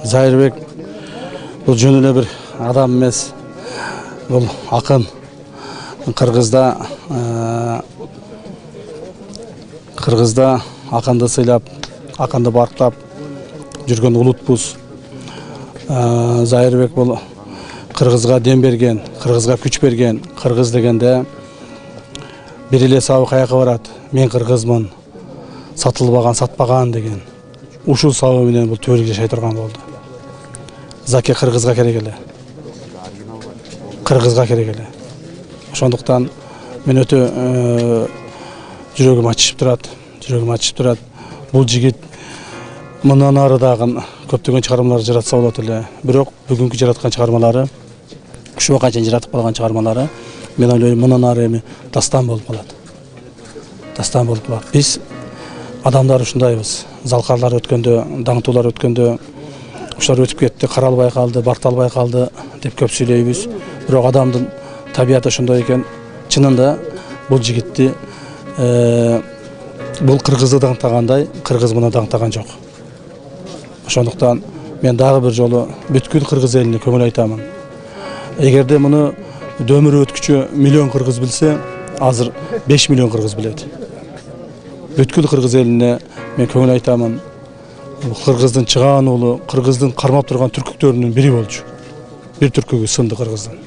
Зайырбек бұл жөн эле бир адам эмес. Бұл акын. Кыргызда акынды сыйлап, акынды барктап жүргөн улутпуз. Зайырбек бұл Кыргызга дем берген, Кыргызга күч берген. Кыргыз дегенде бир эле сабак аяка барат. Мен кыргызмын, сатылбаган, сатпаган деген. Ушул сабы менен бул төрүк жашай турган болду. Заке Кыргызга керек эле. Кыргызга керек эле. Ошондуктан мен өтө жүрөгүм ачышып турат. Бул жигит мындан ары дагы көптөгөн чыгармалар жаратса болот эле. Бирок бүгүнкү жараткан чыгармалары, ушуга чейин жаратып калган чыгармалары, мен ойлойм мындан ары эми дастан болуп калат. Биз адамдар ушундайбыз. Залкарлар өткөндө, даңтуулар өткөндө, ушулар өтүп кетти, каралбай калды, бакталбай калды деп көп сүйлөйбүз. Бирок адамдын табияты ошондой экен. Чынында бул жигитти бул кыргызды даңтагандай, кыргыз муну даңтаган жок. Ошондуктан мен дагы бир жолу бүткүл кыргыз элине көңүл айтамын. Эгерде муну дөмүр өткүчү миллион кыргыз билсе, азыр 5 миллион кыргыз билет. Бүткүл кыргыз элине мен көңүл айтамын. Кыргыздын чыгаан уулу, кыргыздын кармап турган түркүктөрүнүн бири болчу. Бир түркүгү сынды кыргыздын.